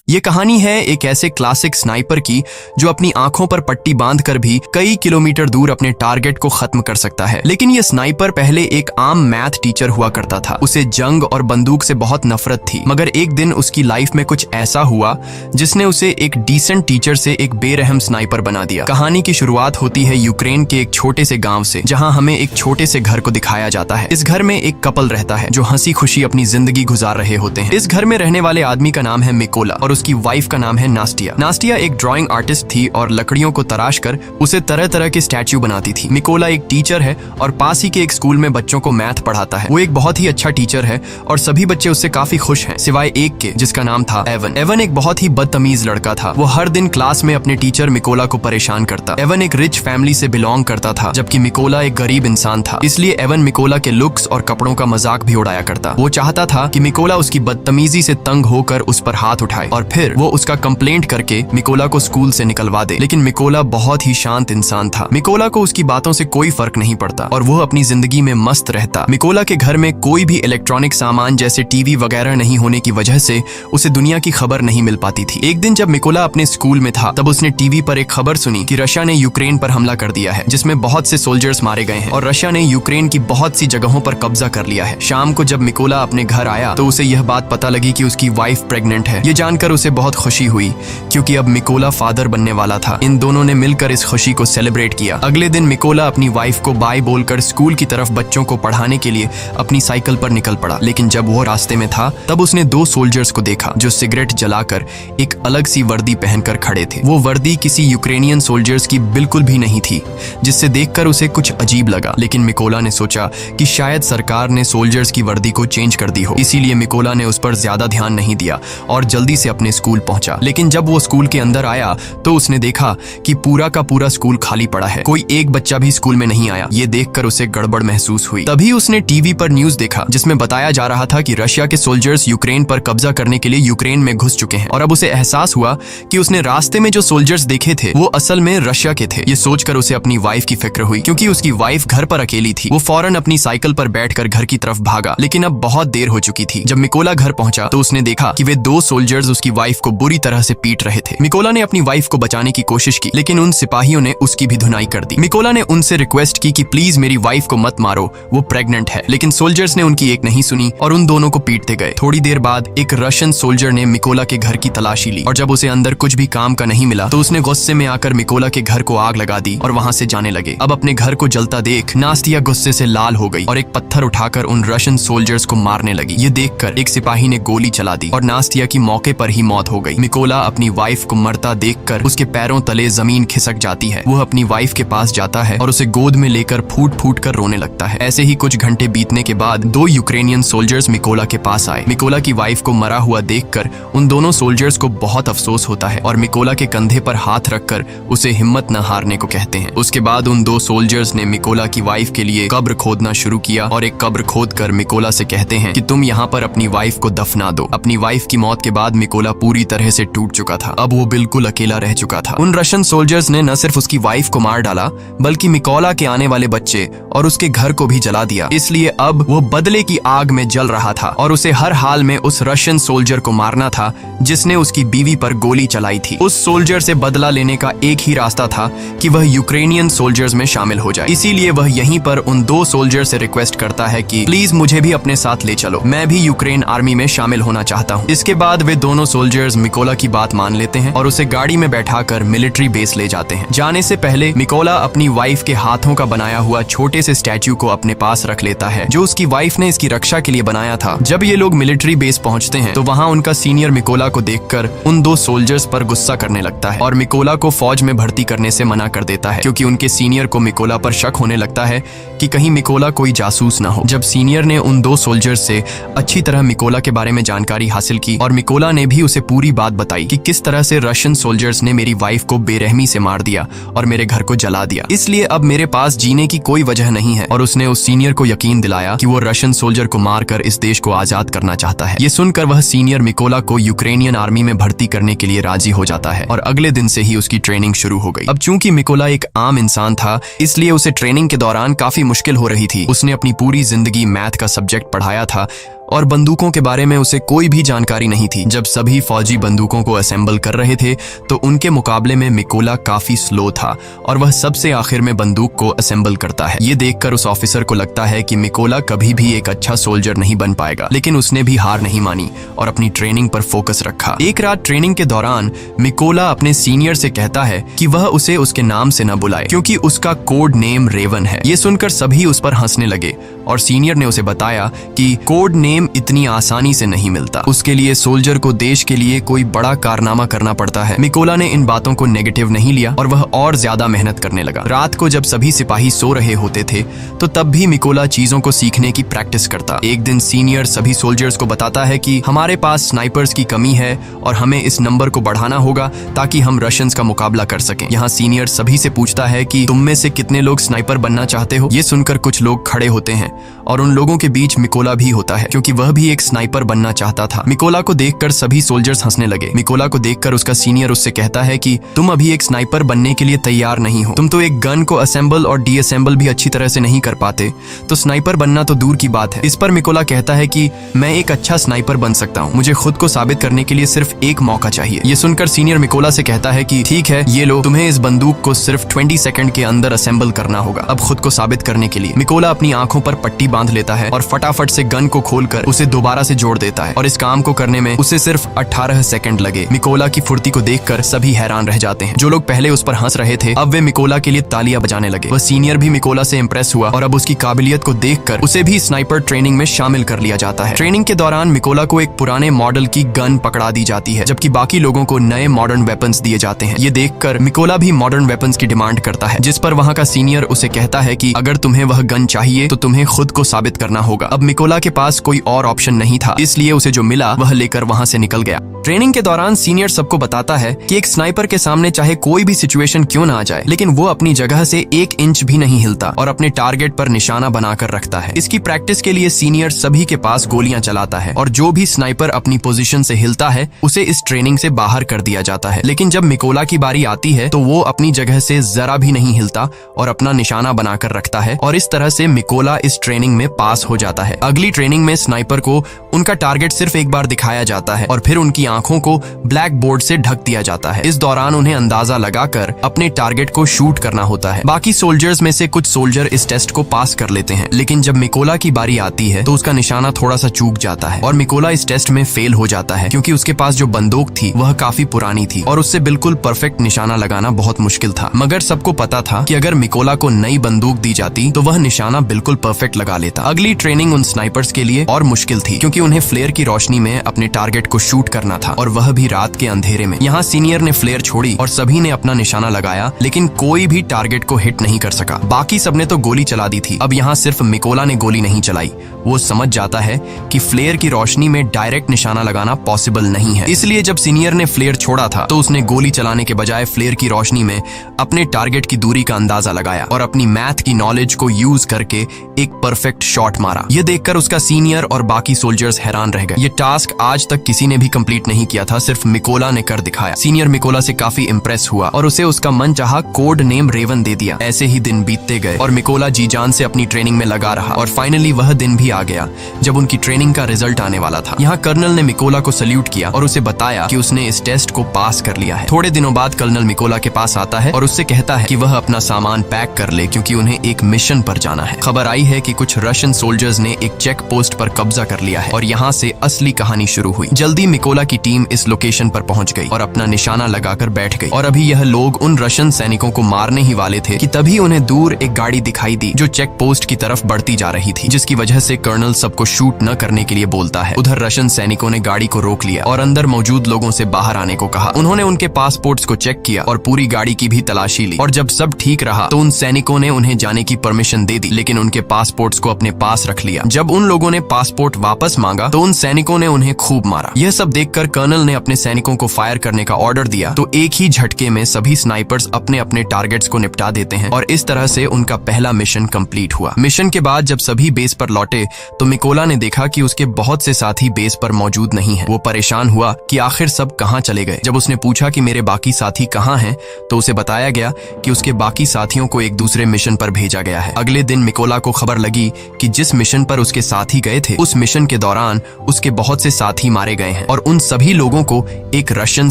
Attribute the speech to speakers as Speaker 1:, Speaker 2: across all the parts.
Speaker 1: ये कहानी है एक ऐसे क्लासिक स्नाइपर की जो अपनी आंखों पर पट्टी बांधकर भी कई किलोमीटर दूर अपने टारगेट को खत्म कर सकता है। लेकिन ये स्नाइपर पहले एक आम मैथ टीचर हुआ करता था। उसे जंग और बंदूक से बहुत नफरत थी, मगर एक दिन उसकी लाइफ में कुछ ऐसा हुआ जिसने उसे एक डिसेंट टीचर से एक बेरहम स्नाइपर बना दिया। कहानी की शुरुआत होती है यूक्रेन के एक छोटे से गांव से, जहां हमें एक छोटे से घर को दिखाया जाता है। इस घर में एक कपल रहता है जो हंसी खुशी अपनी जिंदगी गुजार रहे होते हैं। इस घर में रहने वाले आदमी का नाम है मिकोला और उसकी वाइफ का नाम है नास्टिया। नास्टिया एक ड्राइंग आर्टिस्ट थी और लकड़ियों को तराश कर उसे तरह तरह के स्टैच्यू बनाती थी। मिकोला एक टीचर है और पास ही के एक स्कूल में बच्चों को मैथ पढ़ाता है। वो एक बहुत ही अच्छा टीचर है और सभी बच्चे उससे काफी खुश हैं, सिवाय एक के जिसका नाम था एवन। एवन एक बहुत ही बदतमीज लड़का था। वो हर दिन क्लास में अपने टीचर मिकोला को परेशान करता। एवन एक रिच फैमिली से बिलोंग करता था, जबकि मिकोला एक गरीब इंसान था। इसलिए एवन मिकोला के लुक्स और कपड़ों का मजाक भी उड़ाया करता। वो चाहता था कि मिकोला उसकी बदतमीजी से तंग होकर उस पर हाथ उठाए और फिर वो उसका कंप्लेंट करके मिकोला को स्कूल से निकलवा दे। लेकिन मिकोला बहुत ही शांत इंसान था। मिकोला को उसकी बातों से कोई फर्क नहीं पड़ता और वो अपनी जिंदगी में मस्त रहता। मिकोला के घर में कोई भी इलेक्ट्रॉनिक सामान जैसे टीवी वगैरह नहीं होने की वजह से उसे दुनिया की खबर नहीं मिल पाती थी। एक दिन जब मिकोला अपने स्कूल में था, तब उसने टीवी पर एक खबर सुनी कि रशिया ने यूक्रेन पर हमला कर दिया है, जिसमें बहुत से सोल्जर्स मारे गए हैं और रशिया ने यूक्रेन की बहुत सी जगहों पर कब्जा कर लिया है। शाम को जब मिकोला अपने घर आया तो उसे यह बात पता लगी कि उसकी वाइफ प्रेग्नेंट है। ये जानकर उसे बहुत खुशी हुई क्योंकि अब मिकोला फादर बनने वाला था। इन दोनों ने मिलकर इस खुशी को सेलिब्रेट किया। अगले दिन मिकोला अपनी वाइफ को बाय बोलकर स्कूल की तरफ बच्चों को पढ़ाने के लिए अपनी साइकिल पर निकल पड़ा। लेकिन जब वो रास्ते में था तब उसने दो सोल्जर्स को देखा जो सिगरेट जलाकर एक अलग सी वर्दी पहनकर खड़े थे। वो वर्दी किसी यूक्रेनियन सोल्जर्स की बिल्कुल भी नहीं थी, जिससे देखकर उसे कुछ अजीब लगा। लेकिन मिकोला ने सोचा कि शायद सरकार ने सोल्जर्स की वर्दी को चेंज कर दी हो, इसीलिए मिकोला ने उस पर ज्यादा ध्यान नहीं दिया और जल्दी से अपने स्कूल पहुंचा। लेकिन जब वो स्कूल के अंदर आया तो उसने देखा कि पूरा का पूरा स्कूल खाली पड़ा है। कोई एक बच्चा भी स्कूल में नहीं आया। ये देखकर उसे गड़बड़ महसूस हुई। तभी उसने टीवी पर न्यूज देखा जिसमें बताया जा रहा था कि रशिया के सोल्जर्स यूक्रेन पर कब्जा करने के लिए यूक्रेन में घुस चुके हैं। और अब उसे एहसास हुआ कि उसने रास्ते में जो सोल्जर्स देखे थे वो असल में रशिया के थे। ये सोचकर उसे अपनी वाइफ की फिक्र हुई, क्योंकि उसकी वाइफ घर पर अकेली थी। वो फौरन अपनी साइकिल पर बैठकर घर की तरफ भागा, लेकिन अब बहुत देर हो चुकी थी। जब मिकोला घर पहुंचा तो उसने देखा कि वे दो सोल्जर्स उसकी वाइफ को बुरी तरह से पीट रहे थे। मिकोला ने अपनी वाइफ को बचाने की कोशिश की, लेकिन उन सिपाहियों ने उसकी भी धुनाई कर दी। मिकोला ने उनसे रिक्वेस्ट की कि प्लीज मेरी वाइफ को मत मारो, वो प्रेग्नेंट है। लेकिन सोल्जर्स ने उनकी एक नहीं सुनी और उन दोनों को पीटते गए। थोड़ी देर बाद एक रशियन सोल्जर ने मिकोला के घर की तलाशी ली और जब उसे अंदर कुछ भी काम का नहीं मिला तो उसने गुस्से में आकर मिकोला के घर को आग लगा दी और वहां से जाने लगे। अब अपने घर को जलता देख नास्टिया गुस्से से लाल हो गई और एक पत्थर उठाकर उन रशियन सोल्जर्स को मारने लगी। ये देखकर एक सिपाही ने गोली चला दी और नास्टिया की मौके पर ही मौत हो गई। मिकोला अपनी वाइफ को मरता देखकर उसके पैरों तले जमीन खिसक जाती है। वो अपनी वाइफ के पास जाता है और उसे गोद में लेकर फूट फूट कर रोने लगता है। ऐसे ही कुछ घंटे बीतने के बाद दो यूक्रेनियन सोल्जर्स मिकोला के पास आए। मिकोला की वाइफ को मरा हुआ देखकर उन दोनों सोल्जर्स को बहुत अफसोस होता है और मिकोला के कंधे पर हाथ रखकर उसे हिम्मत न हारने को कहते हैं। उसके बाद उन दो सोल्जर्स ने मिकोला की वाइफ के लिए कब्र खोदना शुरू किया और एक कब्र खोदकर मिकोला से कहते हैं कि तुम यहाँ पर अपनी वाइफ को दफना दो। अपनी वाइफ की मौत के बाद मिकोला पूरी तरह से टूट चुका था। अब वो बिल्कुल अकेला रह चुका था। उन रशियन सोल्जर्स ने न सिर्फ उसकी वाइफ को मार डाला बल्कि मिकोला के आने वाले बच्चे और उसके घर को भी जला दिया। इसलिए अब वो बदले की आग में जल रहा था और उसे हर हाल में उस रशियन सोल्जर को मारना था जिसने उसकी बीवी पर गोली चलाई थी। उस सोल्जर से बदला लेने का एक ही रास्ता था कि वह यूक्रेनियन सोल्जर्स में शामिल हो जाए। इसीलिए वह यहीं पर उन दो सोल्जर से रिक्वेस्ट करता है कि प्लीज मुझे भी अपने साथ ले चलो, मैं भी यूक्रेन आर्मी में शामिल होना चाहता हूँ। इसके बाद वे दोनों सोल्जर्स मिकोला की बात मान लेते हैं और उसे गाड़ी में बैठाकर मिलिट्री बेस ले जाते हैं। जाने से पहले मिकोला अपनी वाइफ के हाथों का बनाया हुआ छोटे से स्टैच्यू को अपने पास रख लेता है जो उसकी वाइफ ने इसकी रक्षा के लिए बनाया था। जब ये लोग मिलिट्री बेस पहुंचते हैं तो वहां उनका सीनियर मिकोला को देखकर उन दो सोल्जर्स पर गुस्सा करने लगता है और मिकोला को फौज में भर्ती करने से मना कर देता है, क्योंकि उनके सीनियर को मिकोला पर शक होने लगता है कि कहीं मिकोला कोई जासूस ना हो। जब सीनियर ने उन दो सोल्जर्स से अच्छी तरह मिकोला के बारे में जानकारी हासिल की और मिकोला ने भी उसे पूरी बात बताई कि किस तरह से रशियन सोल्जर्स ने मेरी वाइफ को बेरहमी से मार दिया और मेरे घर को जला दिया, इसलिए अब मेरे पास जीने की कोई वजह नहीं है। और उसने उस सीनियर को यकीन दिलाया कि वो रशियन सोल्जर को मारकर इस देश को आजाद करना चाहता है। ये सुनकर वह सीनियर मिकोला को यूक्रेनियन आर्मी में भर्ती करने के लिए राजी हो जाता है और अगले दिन से ही उसकी ट्रेनिंग शुरू हो गई। अब चूंकि मिकोला एक आम इंसान था, इसलिए उसे ट्रेनिंग के दौरान काफी मुश्किल हो रही थी। उसने अपनी पूरी जिंदगी मैथ का सब्जेक्ट पढ़ाया था और बंदूकों के बारे में उसे कोई भी जानकारी नहीं थी। जब सभी फौजी बंदूकों को असेंबल कर रहे थे तो उनके मुकाबले में मिकोला काफी स्लो था और वह सबसे आखिर में बंदूक को असेंबल करता है। ये देखकर उस ऑफिसर को लगता है कि मिकोला कभी भी एक अच्छा सोल्जर नहीं बन पाएगा, लेकिन उसने भी हार नहीं मानी और अपनी ट्रेनिंग पर फोकस रखा। एक रात ट्रेनिंग के दौरान मिकोला अपने सीनियर से कहता है कि वह उसे उसके नाम से न बुलाए क्योंकि उसका कोड नेम रेवन है। ये सुनकर सभी उस पर हंसने लगे और सीनियर ने उसे बताया कि कोड नेम इतनी आसानी से नहीं मिलता, उसके लिए सोल्जर को देश के लिए कोई बड़ा कारनामा करना पड़ता है। मिकोला ने इन बातों को नेगेटिव नहीं लिया और वह और ज्यादा मेहनत करने लगा। रात को जब सभी सिपाही सो रहे होते थे तो तब भी मिकोला चीजों को सीखने की प्रैक्टिस करता। एक दिन सीनियर सभी सोल्जर्स को बताता है कि हमारे पास स्नाइपर्स की कमी है और हमें इस नंबर को बढ़ाना होगा ताकि हम रशियंस का मुकाबला कर सकें। यहाँ सीनियर सभी से पूछता है कि तुम में से कितने लोग स्नाइपर बनना चाहते हो। ये सुनकर कुछ लोग खड़े होते हैं और उन लोगों के बीच मिकोला भी होता है क्योंकि वह भी एक स्नाइपर बनना चाहता था। मिकोला को देखकर सभी सोल्जर्स हंसने लगे। मिकोला को देखकर उसका सीनियर उससे कहता है कि तुम अभी एक स्नाइपर बनने के लिए तैयार नहीं हो, तुम तो एक गन को असेंबल और डीअसेंबल भी अच्छी तरह से नहीं कर पाते, तो स्नाइपर बनना तो दूर की बात है। इस पर मिकोला कहता है कि मैं एक अच्छा स्नाइपर बन सकता हूँ, मुझे खुद को साबित करने के लिए सिर्फ एक मौका चाहिए। ये सुनकर सीनियर मिकोला से कहता है कि ठीक है, ये लो, तुम्हें इस बंदूक को सिर्फ 20 सेकंड के अंदर असेंबल करना होगा। अब खुद को साबित करने के लिए मिकोला अपनी आंखों पर पट्टी बांध लेता है और फटाफट से गन को खोलकर उसे दोबारा से जोड़ देता है और इस काम को करने में उसे सिर्फ 18 सेकंड लगे। मिकोला की फुर्ती को देखकर सभी हैरान रह जाते हैं। जो लोग पहले उस पर हंस रहे थे अब वे मिकोला के लिए तालियां बजाने लगे। वह सीनियर भी मिकोला से इंप्रेस हुआ और अब उसकी काबिलियत को देखकर उसे भी स्नाइपर ट्रेनिंग में शामिल कर लिया जाता है। ट्रेनिंग के दौरान मिकोला को एक पुराने मॉडल की गन पकड़ा दी जाती है जबकि बाकी लोगों को नए मॉडर्न वेपन्स दिए जाते हैं। ये देखकर मिकोला भी मॉडर्न वेपन्स की डिमांड करता है, जिस पर वहाँ का सीनियर उसे कहता है कि अगर तुम्हें वह गन चाहिए तो तुम्हें खुद को साबित करना होगा। अब मिकोला के पास कोई और ऑप्शन नहीं था, इसलिए उसे जो मिला वह लेकर वहाँ से निकल गया। ट्रेनिंग के दौरान सीनियर सबको बताता है कि एक स्नाइपर के सामने चाहे कोई भी सिचुएशन क्यों ना आ जाए, लेकिन वो अपनी जगह से 1 इंच भी नहीं हिलता और अपने टारगेट पर निशाना बनाकर रखता है। इसकी प्रैक्टिस के लिए सीनियर सभी के पास गोलियां चलाता है और जो भी स्नाइपर अपनी पोजीशन से हिलता है उसे इस ट्रेनिंग से बाहर कर दिया जाता है। लेकिन जब मिकोला की बारी आती है तो वो अपनी जगह से जरा भी नहीं हिलता और अपना निशाना बनाकर रखता है और इस तरह से मिकोला इस ट्रेनिंग में पास हो जाता है। अगली ट्रेनिंग में स्नाइपर को उनका टारगेट सिर्फ एक बार दिखाया जाता है और फिर उनकी आंखों को ब्लैक बोर्ड से ढक दिया जाता है। इस दौरान उन्हें अंदाजा लगाकर अपने टारगेट को शूट करना होता है। बाकी सोल्जर्स में से कुछ सोल्जर इस टेस्ट को पास कर लेते हैं, लेकिन जब मिकोला की बारी आती है तो उसका निशाना थोड़ा सा चूक जाता है और मिकोला इस टेस्ट में फेल हो जाता है क्योंकि उसके पास जो बंदूक थी वह काफी पुरानी थी और उससे बिल्कुल परफेक्ट निशाना लगाना बहुत मुश्किल था। मगर सबको पता था कि अगर मिकोला को नई बंदूक दी जाती तो वह निशाना बिल्कुल परफेक्ट लगा लेता। अगली ट्रेनिंग उन स्नाइपर्स के लिए और मुश्किल थी क्योंकि उन्हें फ्लेयर की रोशनी में अपने टारगेट को शूट करना था और वह भी रात के अंधेरे में। यहाँ सीनियर ने फ्लेयर छोड़ी और सभी ने अपना निशाना लगाया, लेकिन कोई भी टारगेट को हिट नहीं कर सका। बाकी सबने तो गोली चला दी थी। अब यहाँ सिर्फ मिकोला ने गोली नहीं चलाई। वो समझ जाता है कि फ्लेयर की रोशनी में डायरेक्ट निशाना लगाना पॉसिबल नहीं है, इसलिए जब सीनियर ने फ्लेयर छोड़ा था तो उसने गोली चलाने के बजाय फ्लेयर की रोशनी में अपने टारगेट की दूरी का अंदाजा लगाया और अपनी मैथ की नॉलेज को यूज करके एक परफेक्ट शॉट मारा। यह देखकर उसका सीनियर और बाकी सोल्जर्स हैरान रह गए। ये टास्क आज तक किसी ने भी कंप्लीट नहीं किया था, सिर्फ मिकोला ने कर दिखाया। सीनियर मिकोला से काफी इंप्रेस हुआ और उसे उसका मन चाहा कोड नेम रेवन दे दिया। ऐसे ही दिन बीतते गए और मिकोला जी जान से अपनी ट्रेनिंग में लगा रहा और फाइनली वह दिन भी आ गया जब उनकी ट्रेनिंग का रिजल्ट आने वाला था। यहाँ कर्नल ने मिकोला को सल्यूट किया और उसे बताया कि उसने इस टेस्ट को पास कर लिया है। थोड़े दिनों बाद कर्नल मिकोला के पास आता है और उससे कहता है कि वह अपना सामान पैक कर ले क्योंकि उन्हें एक मिशन पर जाना है। खबर आई है कि कुछ रशियन सोल्जर्स ने एक चेक पोस्ट पर कब्जा कर लिया है और यहाँ से असली कहानी शुरू हुई। जल्दी मिकोला की टीम इस लोकेशन पर पहुंच गई और अपना निशाना लगाकर बैठ गई और अभी यह लोग उन रशियन सैनिकों को मारने ही वाले थे कि तभी उन्हें दूर एक गाड़ी दिखाई दी जो चेक पोस्ट की तरफ बढ़ती जा रही थी, जिसकी वजह से कर्नल सबको शूट न करने के लिए बोलता है। उधर रशियन सैनिकों ने गाड़ी को रोक लिया और अंदर मौजूद लोगों से बाहर आने को कहा। उन्होंने उनके पासपोर्ट्स को चेक किया और पूरी गाड़ी की भी तलाशी ली और जब सब ठीक रहा तो उन सैनिकों ने उन्हें जाने की परमिशन दे दी, लेकिन उनके पासपोर्ट्स को अपने पास रख लिया। जब उन लोगों ने पासपोर्ट वापस मांगा तो उन सैनिकों ने उन्हें खूब मारा। यह सब देखकर कर्नल ने अपने सैनिकों को फायर करने का ऑर्डर दिया तो एक ही झटके में सभी स्नाइपर्स अपने अपने टारगेट्स को निपटा देते हैं और इस तरह से उनका पहला मिशन कंप्लीट हुआ। मिशन के बाद जब सभी बेस पर लौटे तो मिकोला ने देखा कि उसके बहुत से साथी बेस पर मौजूद नहीं हैं। वो परेशान हुआ कि आखिर सब कहां चले गए। जब उसने पूछा कि मेरे बाकी साथी कहां हैं तो उसे बताया गया कि उसके बाकी साथियों को एक दूसरे मिशन पर भेजा गया है। अगले दिन मिकोला को खबर लगी कि जिस मिशन पर उसके साथी गए थे उस मिशन के दौरान उसके बहुत से साथी मारे गए हैं और उन सभी लोगों को एक रशियन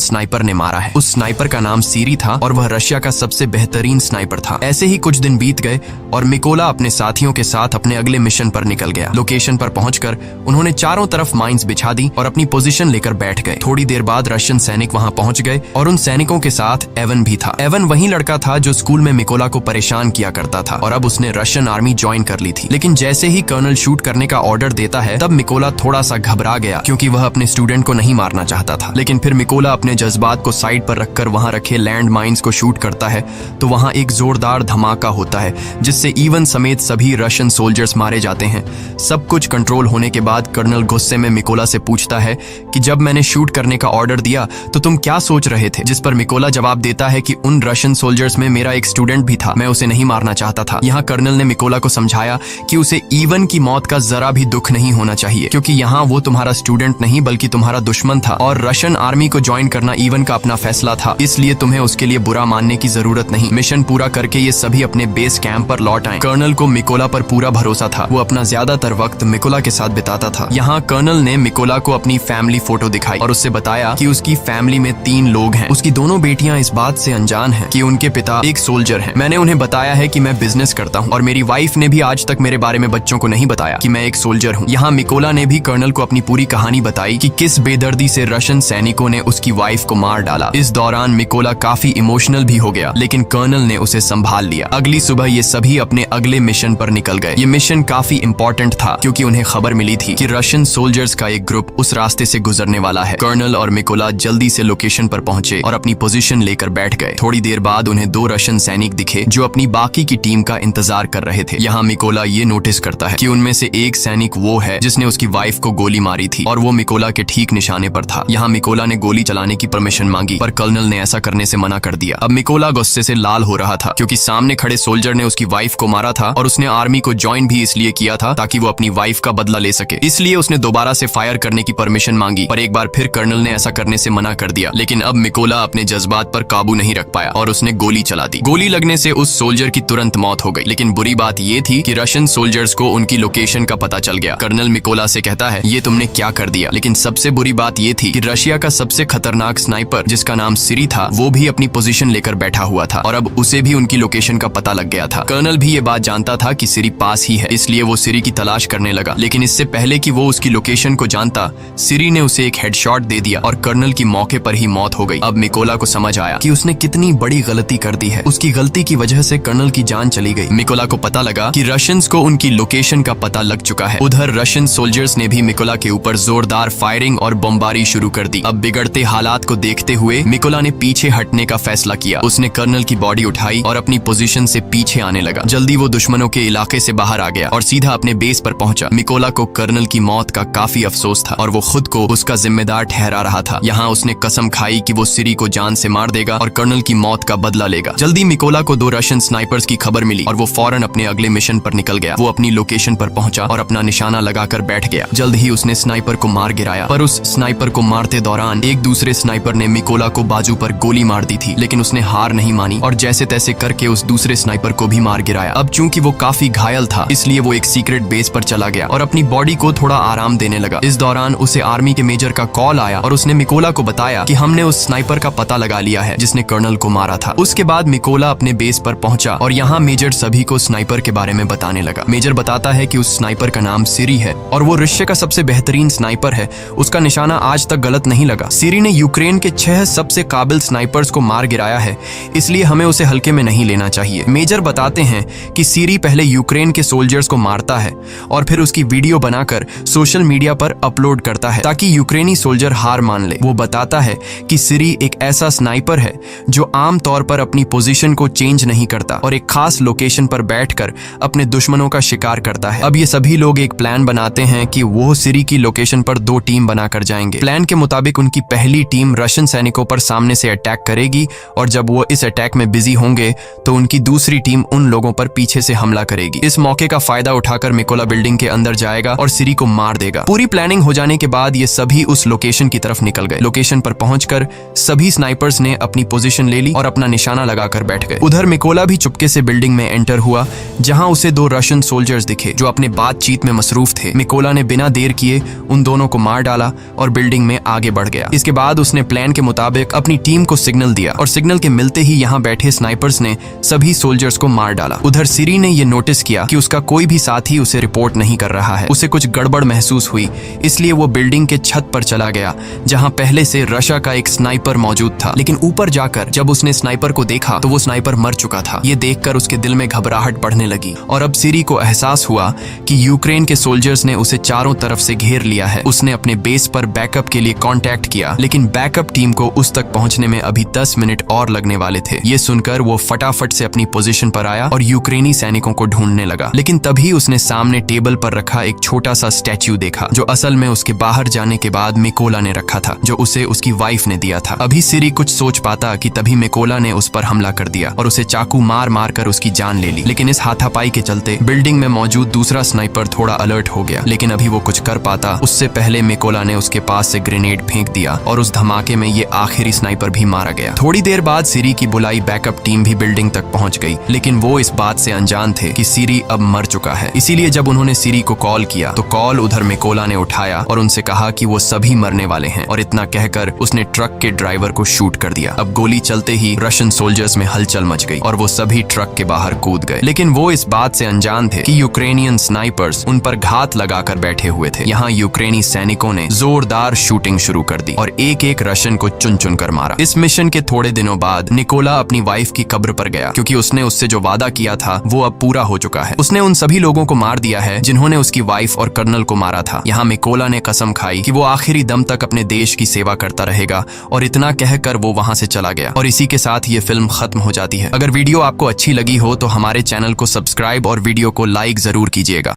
Speaker 1: स्नाइपर ने मारा है। उस स्नाइपर का नाम सीरी था और वह रशिया का सबसे बेहतरीन स्नाइपर था। ऐसे ही कुछ दिन बीत गए और मिकोला अपने साथियों के साथ अपने अगले मिशन पर निकल गया। लोकेशन पर पहुंचकर उन्होंने चारों तरफ माइंस बिछा दी और अपनी पोजीशन लेकर बैठ गए। थोड़ी देर बाद रशियन सैनिक वहां पहुंच गए और उन सैनिकों के साथ एवन भी था। एवन वही लड़का था जो स्कूल में मिकोला को परेशान किया करता था और अब उसने रशियन आर्मी ज्वाइन कर ली थी। लेकिन जैसे ही कर्नल शूट करने का ऑर्डर देता है तब मिकोला थोड़ा सा घबरा गया क्योंकि वह अपने स्टूडेंट को नहीं मारना चाहता था। लेकिन फिर मिकोला अपने जज्बात को साइड पर रखकर वहां रखे लैंड माइंस को शूट करता है तो वहां एक जोरदार धमाका होता है जिससे इवन समेत सभी रशियन सोल्जर्स मारे जाते हैं। सब कुछ कंट्रोल होने के बाद कर्नल गुस्से में मिकोला से पूछता है कि जब मैंने शूट करने का ऑर्डर दिया तो तुम क्या सोच रहे थे, जिस पर मिकोला जवाब देता है कि उन रशियन सोल्जर्स में मेरा एक स्टूडेंट भी था, मैं उसे नहीं मारना चाहता था। यहाँ कर्नल ने मिकोला को समझाया कि उसे इवन की मौत का जरा भी दुख नहीं होना चाहिए क्योंकि यहाँ वो तुम्हारा स्टूडेंट नहीं बल्कि तुम्हारा दुश्मन था और रशियन आर्मी को ज्वाइन करना इवन का अपना फैसला था, इसलिए तुम्हें उसके लिए बुरा मानने की जरूरत नहीं। मिशन पूरा करके ये सभी अपने बेस कैंप पर लौट आए। कर्नल को मिकोला पर पूरा भरोसा था, वो अपना ज्यादातर वक्त मिकोला के साथ बिताता था। यहाँ कर्नल ने मिकोला को अपनी फैमिली फोटो दिखाई और उससे बताया कि उसकी फैमिली में 3 लोग हैं। उसकी दोनों बेटियां इस बात से अनजान हैं कि उनके पिता एक सोल्जर हैं। मैंने उन्हें बताया है कि मैं बिजनेस करता हूँ और मेरी वाइफ ने भी आज तक मेरे बारे में बच्चों को नहीं बताया कि मैं एक सोल्जर हूँ। यहाँ मिकोला ने भी कर्नल को अपनी पूरी कहानी बताई कि किस बेदर्दी से रशियन सैनिकों ने उसकी वाइफ को मार डाला। इस दौरान मिकोला काफी इमोशनल भी हो गया लेकिन कर्नल ने उसे संभाल लिया। अगली सुबह ये सभी अपने अगले मिशन पर निकल गए। ये मिशन काफी इंपॉर्टेंट था क्योंकि उन्हें खबर मिली थी कि रशियन सोल्जर्स का एक ग्रुप उस रास्ते से गुजरने वाला है। कर्नल और मिकोला जल्दी से लोकेशन पर पहुंचे और अपनी पोजीशन लेकर बैठ गए। थोड़ी देर बाद उन्हें 2 रशियन सैनिक दिखे जो अपनी बाकी की टीम का इंतजार कर रहे थे। यहाँ मिकोला ये नोटिस करता है कि उनमें से एक सैनिक वो है जिसने उसकी वाइफ को गोली मारी थी और वो मिकोला के ठीक निशाने पर था। यहाँ मिकोला ने गोली चलाने की परमिशन मांगी पर कर्नल ने ऐसा करने से मना कर दिया। अब मिकोला गुस्से से लाल हो रहा था क्योंकि सामने खड़े सोल्जर ने उसकी वाइफ को मारा था और उसने आर्मी को ज्वाइन भी इसलिए किया था ताकि वो अपनी वाइफ का बदला ले सके। इसलिए उसने दोबारा से फायर करने की परमिशन मांगी पर एक बार फिर कर्नल ने ऐसा करने से मना कर दिया। लेकिन अब मिकोला अपने जज्बात पर काबू नहीं रख पाया और उसने गोली चला दी। गोली लगने से उस सोल्जर की तुरंत मौत हो गई। लेकिन बुरी बात ये थी कि रशियन सोल्जर्स को उनकी लोकेशन का पता चल गया। कर्नल मिकोला से कहता है ये तुमने क्या कर दिया। लेकिन सबसे बुरी बात ये थी कि रशिया का सबसे खतरनाक स्नाइपर जिसका नाम सीरी था वो भी अपनी पोजीशन लेकर बैठा हुआ था और अब उसे भी उनकी लोकेशन का पता लग गया था। कर्नल भी ये बात जानता था कि सीरी पास ही है, इसलिए वो सीरी की तलाश करने लगा। लेकिन इससे पहले कि वो उसकी लोकेशन को जानता सीरी ने उसे एक हेडशॉट दे दिया और कर्नल की मौके पर ही मौत हो गई। अब मिकोला को समझ आया कि उसने कितनी बड़ी गलती कर दी है। उसकी गलती की वजह से कर्नल की जान चली गई। मिकोला को पता लगा कि रशियंस को उनकी लोकेशन का पता लग चुका है। उधर रशियन सोल्जर्स ने भी मिकोला के ऊपर जोरदार फायरिंग और बमबारी शुरू कर दी। अब बिगड़ते हालात को देखते हुए मिकोला ने पीछे हटने का फैसला किया। उसने कर्नल की बॉडी उठाई और अपनी पोजीशन से पीछे आने लगा। जल्दी वो दुश्मनों के इलाके से बाहर आ गया और सीधा अपने बेस पर पहुंचा। मिकोला को कर्नल की मौत का काफी अफसोस था और वो खुद को उसका जिम्मेदार ठहरा रहा था। यहाँ उसने कसम खाई कि वो सीरी को जान से मार देगा और कर्नल की मौत का बदला लेगा। जल्दी मिकोला को 2 रशियन स्नाइपर्स की खबर मिली और वो फौरन अपने अगले मिशन पर निकल गया। वो अपनी लोकेशन पर पहुंचा और अपना निशाना लगाकर बैठ गया। जल्द ही उसने स्नाइपर को मार गिराया पर उस स्नाइपर को मारते दौरान एक दूसरे स्नाइपर ने मिकोला को बाजू पर गोली मार दी थी। लेकिन उसने हार नहीं मानी और जैसे तैसे करके उस दूसरे स्नाइपर को भी मार गिराया। अब चूंकि वो काफी घायल था इसलिए वो एक सीक्रेट बेस पर चला गया और अपनी बॉडी को थोड़ा आराम देने लगा। इस दौरान उसे आर्मी के मेजर का कॉल आया और उसने मिकोला को बताया कि हमने उस स्नाइपर का पता लगा लिया है जिसने कर्नल को मारा था। उसके बाद मिकोला अपने बेस पर पहुंचा और यहाँ मेजर सभी को स्नाइपर के बारे में बताने लगा। मेजर बताता है कि उस स्नाइपर का नाम सीरी है और वो रशिया का सबसे बेहतरीन स्नाइपर है। उसका निशाना आज तक गलत नहीं लगा। सीरी ने यूक्रेन के 6 सबसे काबिल स्नाइपर्स को मार गिराया है, इसलिए हमें उसे हल्के में नहीं लेना चाहिए। मेजर बताते हैं कि सीरी पहले यूक्रेन के सोल्जर्स को मारता है और फिर उसकी वीडियो बनाकर सोशल मीडिया पर अपलोड करता है ताकि यूक्रेनी सोल्जर हार मान ले। वो बताता है कि सीरी एक ऐसा स्नाइपर है जो आम तौर पर अपनी पोजीशन को चेंज नहीं करता और एक खास लोकेशन पर बैठकर अपने दुश्मनों का शिकार करता है। अब ये सभी लोग एक प्लान बनाते हैं कि वो सीरी की लोकेशन पर 2 टीम बनाकर जाएंगे। प्लान के मुताबिक उनकी पहली टीम रशियन सैनिकों पर सामने से अटैक करेगी और जब वो इस अटैक में बिजी होंगे तो उनकी दूसरी टीम उन लोगों पर पीछे से हमला करेगी। इस मौके का फायदा उठाकर मिकोला बिल्डिंग के अंदर जाएगा और सीरी को मार देगा। पूरी प्लानिंग हो जाने के बाद ये सभी उस लोकेशन की तरफ निकल गए। लोकेशन पर पहुंचकर सभी स्नाइपर्स ने अपनी पोजीशन ले ली और अपना निशाना लगाकर बैठ गए। उधर मिकोला भी चुपके से बिल्डिंग में एंटर हुआ जहां उसे 2 रशियन रशियन सोल्जर्स दिखे जो अपने बातचीत में मसरूफ थे। मिकोला ने बिना देर किए उन दोनों को मार डाला और बिल्डिंग में आगे बढ़ गया। इसके बाद उसने प्लान के मुताबिक अपनी टीम को सिग्नल दिया और सिग्नल के मिलते ही यहाँ बैठे स्नाइपर्स ने सभी सोल्जर्स को मार डाला। उधर सिरी ने यह नोटिस किया कि उसका कोई भी साथी उसे रिपोर्ट नहीं कर रहा है। उसे कुछ गड़बड़ महसूस हुई, इसलिए वो बिल्डिंग के छत पर चला गया जहाँ पहले से रशा का एक स्नाइपर मौजूद था। लेकिन ऊपर जाकर जब उसने स्नाइपर को देखा तो वो स्नाइपर मर चुका था। ये देखकर उसके दिल में घबराहट बढ़ने लगी और अब सिरी को एहसास हुआ कि यूक्रेन के सोल्जर्स ने उसे चारों तरफ से घेर लिया है। उसने अपने बेस पर बैकअप के लिए कांटेक्ट किया, लेकिन बैकअप टीम को उस तक पहुंचने में अभी 10 मिनट और लगने वाले थे। ये सुनकर वो फटाफट से अपनी पोजीशन पर आया और यूक्रेनी सैनिकों को ढूंढने लगा। लेकिन तभी उसने सामने टेबल पर रखा एक छोटा सा स्टैच्यू देखा जो असल में उसके बाहर जाने के बाद मिकोला ने रखा था, जो उसे उसकी वाइफ ने दिया था। अभी सिरी कुछ सोच पाता कि तभी मिकोला ने उस पर हमला कर दिया और उसे चाकू मार मार कर उसकी जान ले ली। लेकिन इस हाथापाई के चलते बिल्डिंग में मौजूद दूसरा स्नाइपर थोड़ा अलर्ट हो गया, लेकिन अभी वो कुछ कर पाता उससे पहले मिकोला ने उसके पास से ग्रेनेड फेंक दिया और उस धमाके में ये आखिरी स्नाइपर भी मारा गया। थोड़ी देर बाद सिरी की बुलाई बैकअप टीम भी बिल्डिंग तक पहुंच गई, लेकिन वो इस बात से अनजान थे कि सिरी अब मर चुका है। इसीलिए जब उन्होंने सिरी को कॉल किया तो कॉल उधर मिकोला ने उठाया और उनसे कहा कि वो सभी मरने वाले हैं और इतना कहकर उसने ट्रक के ड्राइवर को शूट कर दिया। अब गोली चलते ही रशियन सोल्जर्स में हलचल मच गई और वो सभी ट्रक के बाहर कूद गए। लेकिन वो इस बात से अनजान थे कि यूक्रेनियन स्नाइपर्स उन पर घात लगाकर बैठे हुए थे। यहाँ यूक्रेनी सैनिकों ने जोरदार शूटिंग शुरू कर दी और एक एक रशियन को चुन चुन कर मारा। इस मिशन के थोड़े दिनों बाद निकोला अपनी वाइफ की कब्र पर गया, क्योंकि उसने उससे जो वादा किया था वो अब पूरा हो चुका है। उसने उन सभी लोगों को मार दिया है जिन्होंने उसकी वाइफ और कर्नल को मारा था। यहाँ मिकोला ने कसम खाई कि वो आखिरी दम तक अपने देश की सेवा करता रहेगा और इतना कहकर वो वहां से चला गया। और इसी के साथ ये फिल्म खत्म हो जाती है। अगर वीडियो आपको अच्छी लगी हो तो हमारे चैनल को सब्सक्राइब और वीडियो को लाइक जरूर कीजिएगा।